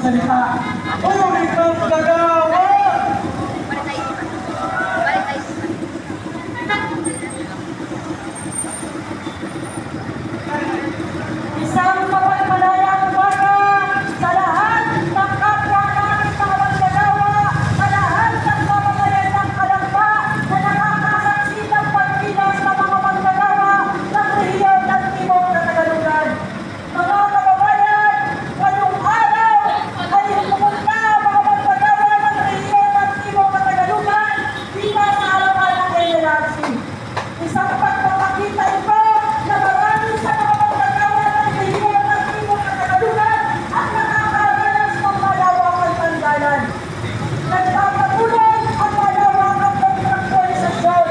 magsalita. Uri kang kagawa! Isang mapagmalayang umaga sa lahat ng kapwa namin mga manggagawa, sa lahat ng mamamayan ng Kalamba na nakakasaksi ng pagkilos ng mga manggagawa ng rehiyon ng Timog na Tagalugan. Mga kababayan, ngayong araw ay pumunta mga manggagawa ng rehiyon ng Timog na Tagalugan bilang sa halaman ng NLRC. Isang pagpapakita ito na marami sa mga manggagawa ng rehiyon ng Timog na Tagalugan at nakakaranas ng malawakang tanggalan. Nagpapatuloy ang malawakang kontraktualisasyon.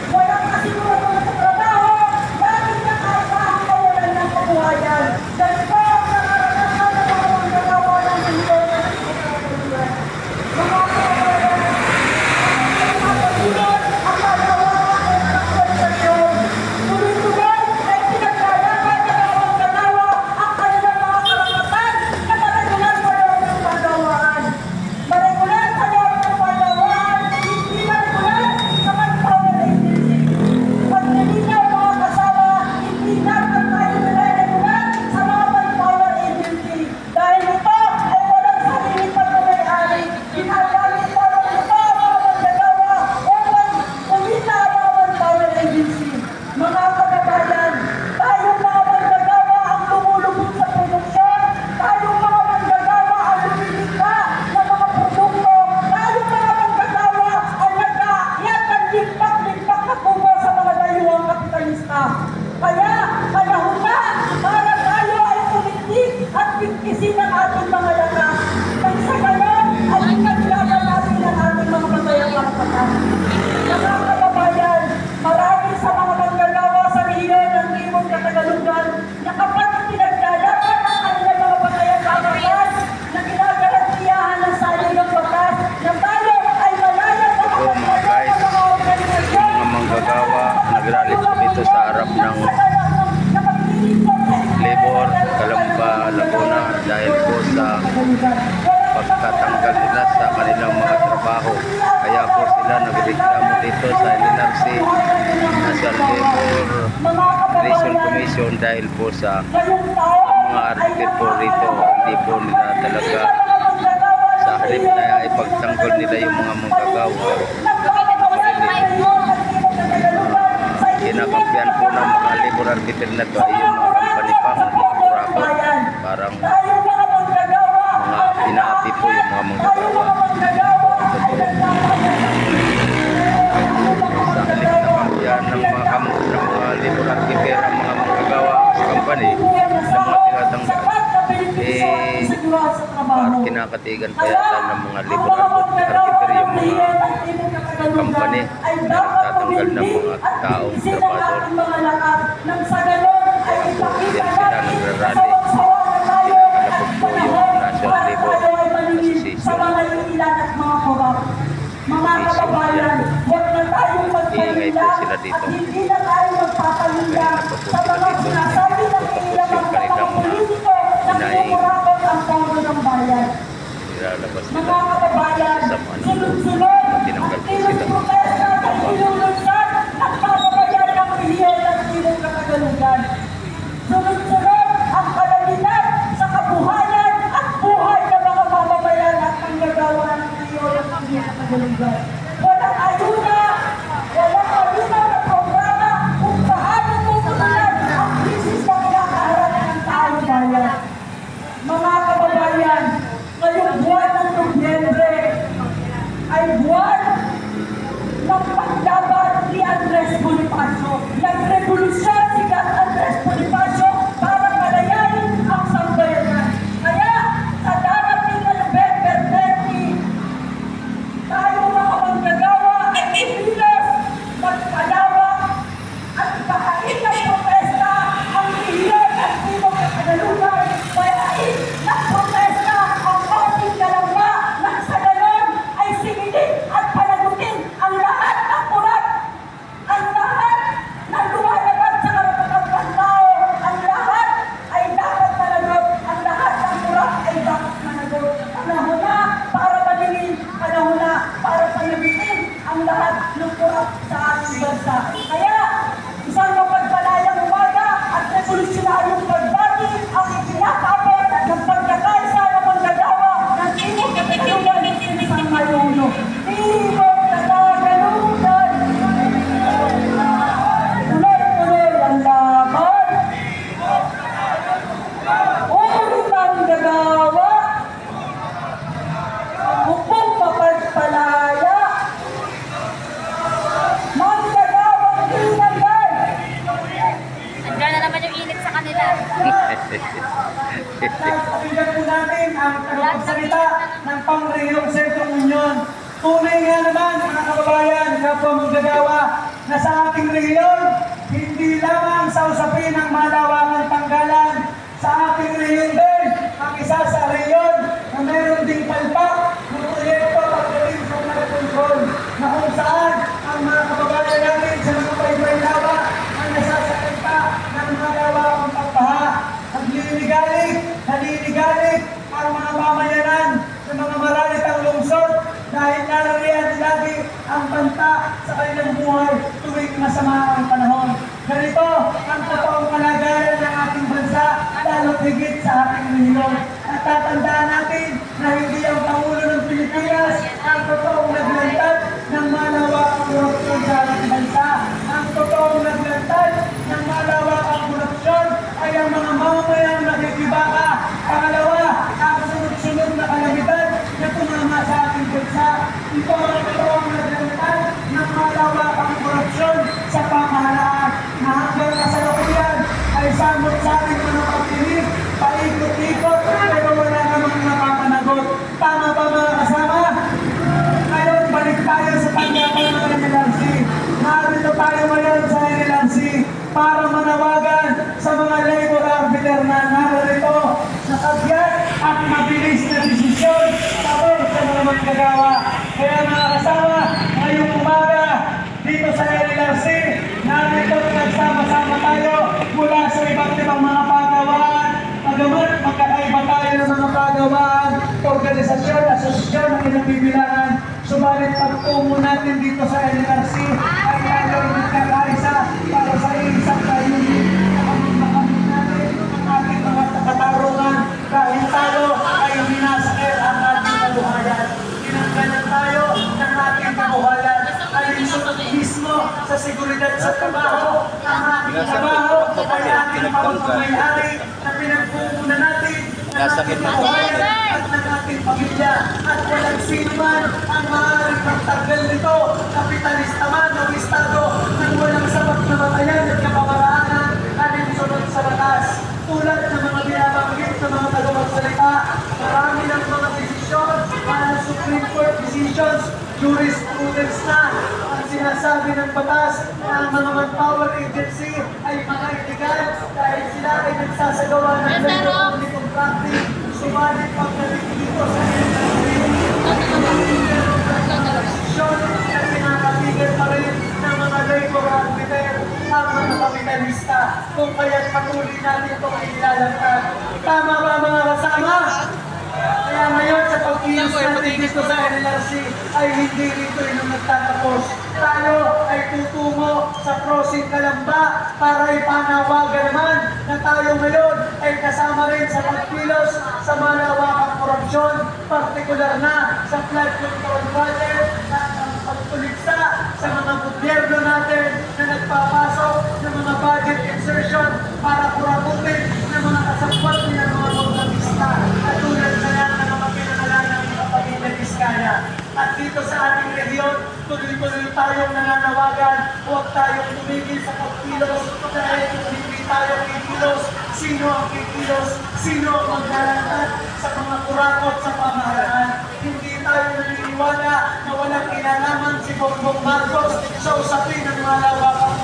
Walang kasigurado sa trabaho dahil nakasahang kawalan ng kabuhayan. Ganito ang nakaranasan ng mga manggagawa ng rehiyon ng Timog na Tagalugan. Mga kababayan, nagpapatuloy ang malawakang kontraktualisasyon. Tuloy-tuloy ay pinaglalaban ng mga manggagawa ang kanilang mga karapatan na maregular sa loob ng pagawaan. Maregular sa loob ng pagawaan, hindi maregular sa manpower agency. Paglilinaw mga kasama, hindi dapat tayo nire-regular sa mga manpower agency. Dahil ito ay walang sariling pagmamayari. Ginagamit lamang ito ang mga manggagawa upang kumita ang mga manpower agency. Mga kababayan, tayong mga manggagawa ang lumulubog sa produksyon, tayong mga manggagawa ang lumilikha ng mga produkto, tayong mga manggagawa ang nag-aakyat ng limpak-limpak na tubo sa mga dayuhang kapitalista. Kaya, panahon na para tayo ay tumitig at bigkisin ang ating mga lakas. Nang sa ganon, ay pinaglaban natin ang ating mga matayang karapatan. Mga kababayan, marami sa mga manggagawa sa rehiyon ng Timog na Tagalugan na kapag pinaglalaban ang kanilang mga matayang karapatan na ginagarantiyahan ng salig ng batas na tayo ay malayang Ito mga makapagpapalala guys, ng mga organisasyon mga manggagawa nagrally po dito sa harap ng Libor, Kalamba, Laguna dahil po sa pagkatanggal nila sa kanilang mga trabaho. Kaya po sila nagreklamo dito sa NLRC, National Labor Relation Commission dahil po sa mga article po rito, hindi po nila talaga sa halip na ipagtanggol nila yung mga manggagawa. Kinakampihan po ng mga labor arbitrary na to ay yung mga company pa, mga kurakot, parang mga pinaapi po yung mga manggagawa. Sa halip na kampihan ng mga labor arbitrary ang mga manggagawa sa company na mga tinatanggal, parang kinakatigan pa yata ng mga labor arbitrary yung mga company na nagtatanggal ng mga taong trabador. Yan sila nagrarally. Pinakalabog po yung National Labor Association. Mga kababayan, huwag na tayong magpalinda sila dito. at hindi na tayo magpapalinda sa mga sinasabi ng ilang mga politiko na kinukurakot ang pondo ng bayan. Nilalabas Mga nila kababayan, sa mga sunod-sunod tinanggal ang po sila. protesta at ilulunsan ng kababayan ng rehiyon ng Timog na Tagalugan. Sunod-sunod ang kalamitan sa kabuhayan at buhay ng mga mamamayan at manggagawa ng rehiyon ng Timog na Tagalugan. Walang ayuda na programa kung paano tutunan ang krisis na kinakaharap ng taong bayan. Mga kababayan, ngayong buwan ng Nobyembre ay buwan ng paglaban ni Andres Bonifacio. Nagrevolusyon si Andres Bonifacio para palayain ang sambayanan. Kaya sa darating na November 30, tayo mga manggagawa ay ipilos, magpalawak at ipahain ng protesta ang rehiyon at Timog na Tagalugan. Kaya nagprotesta ang ating Kalamba nang sa ganon ay singilin at panagutin ang lahat ng kurap, ang lahat ang tagapagsalita ng Pangrehiyong Sentrong Union. Tunay nga naman, mga kababayan, kapwa manggagawa, na sa ating rehiyon, hindi lamang sa usapin ng malawakang tanggalan, sa ating rehiyon din, ang isa sa rehiyon na meron ding palpak ng proyekto pagdating sa mga kontrol, na kung saan ang mga kababayan natin sa mga paibay-lawa ang nasasakita ng malawakang pagbaha. Naliligalig ang mga mamayanan sa mga maralitang lungsod dahil narariyan lagi ang banta sa kanilang buhay tuwing masama ang panahon. Ganito ang totoong kalagayan ng ating bansa, lalo higit sa ating rehiyon. At tatandaan natin na hindi ang Pangulo ng Pilipinas ang totoong naglantad ng malawakang korupsyon sa ating bansa. Ang totoong naglantad ng malawakang korupsyon ay ang mga mamamayang nakikibaka. Pangalawa, ang sunod-sunod na kalamidad na tumama sa ating bansa. Ito ang totoong naglantad ng malawakang korupsyon sa pamahalaan na hanggang kasalukuyan ay samot sa ating mga pagdinig, paikot-ikot, pero wala namang nakakanagot. Tama ba mga kasama? Ngayon, balik tayo sa tanggapan ng NLRC. Narito tayo ngayon sa NLRC para manawagan sa mga labor arbiter na narito na kagyat at mabilis na desisyon pabor sa mga manggagawa. Kaya mga kasama, ngayong umaga dito sa NLRC, narito nagsama-sama tayo mula sa iba't ibang mga pagawaan. Pagamat magkakaiba tayo ng mga pagawaan, organisasyon, asosasyon ng ilang bibilangan, subalit pagtungo natin dito sa NLRC ay lalo nagkakaisa para sa isang layunin na makamit natin ang ating mga katarungan dahil tayo ay minasakit ang ating kabuhayan. Tinanggalan tayo ng ating kabuhayan alinsunod mismo sa seguridad sa trabaho. Ang ating trabaho ay ating pagpamayari na pinagpupunan natin ng ating kabuhayan at ng ating pamilya. At walang sino man ang maaaring magtanggal nito, kapitalista man o estado, nang walang sapat na batayan at kapamaraanan alinsunod sa batas. Tulad ng mga binabanggit ng mga tagapagsalita, marami ng mga desisyon para Supreme Court decisions, jurisprudence na ang sinasabi ng batas na ang mga manpower agency ay mga illegal dahil sila ay nagsasagawa ng labor contracting. Subalit pagdating dito sa desisyon ay pinakatigan pa rin ng mga labor arbiter ang mga kapitalista. Kung kaya't patuloy natin itong ilalangkad. Tama ba mga kasama? Kaya ngayon sa pag-iis natin dito sa NLRC ay hindi rito yung nagtatapos. Tayo ay tutungo sa crossing Kalamba para ipanawagan naman na tayo ngayon ay kasama rin sa pagkilos sa malawakang korupsyon, partikular na sa flood control budget at ang pagpuligsa sa mga gobyerno natin na nagpapasok ng mga budget insertion para kurakutin ng mga kasabwat ng mga kontratista at tulad na yan ng mga pinangalan ng mga pamilya Diskaya. At dito sa ating rehiyon, tuloy-tuloy tayong nananawagan, huwag tayong tumigil sa pagkilos dahil hindi tayo kikilos. Sino ang kikilos? Sino ang maglalantad sa mga kurakot sa pamahalaan? Hindi tayo naniniwala na walang kinalaman si Bongbong Marcos sa usapin ng malawakang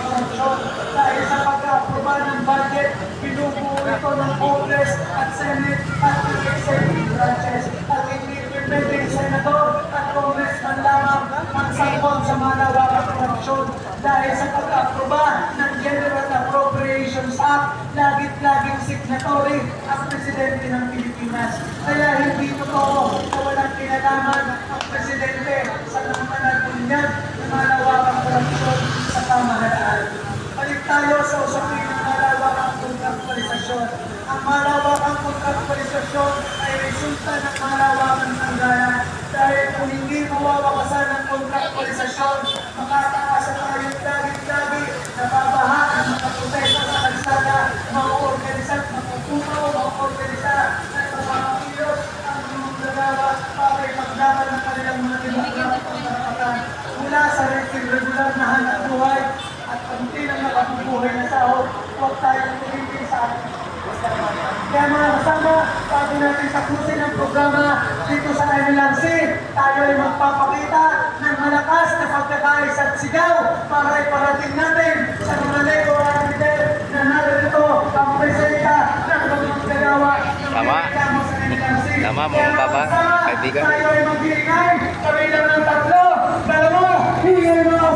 korupsyon. Dahil sa pagka-aproba ng budget, pinubuo ito ng Congress at Senate at executive branches. At hindi pwede Senador at Congressman lamang ang sangkot sa malawakang korupsyon. Dahil sa pagka-aproba ng General Appropriations Act, laging signatory ang Presidente ng Pilipinas. Kaya hindi totoo na walang kinalaman ang Presidente sa nananagunyag ng malawakang korupsyon sa pamahalaan. Balik tayo sa usapin ng malawakang kontraktualisasyon. Ang malawakang kontraktualisasyon ay resulta ng malawakang tanggalan. Dahil kung hindi mawawakasan ng kontraktualisasyon, makakaasa tayo lagi-lagi na babaha ang mga protesta sa kalsada, mauorganisa at mapupukaw, mauorganisa at mapakilos ang mga manggagawa para ipaglaban ng kanilang mga demokratong karapatan mula sa regular na hanap buhay at pagpunti ng nakabubuhay na sahod. Huwag tayong tumigil sa ating. Kaya mga kasama, bago natin tapusin ang programa dito sa MLRC. Tayo ay magpapakita ng malakas na pagkakais at sigaw para iparating natin sa mga lego at leader na narito ang presenta ng mga kagawa ng Tama. reklamo sa MLRC. Tama, mga baba, kaibigan. Tayo ay mag-iingay, sabi lang ng 3, 2, hingay mga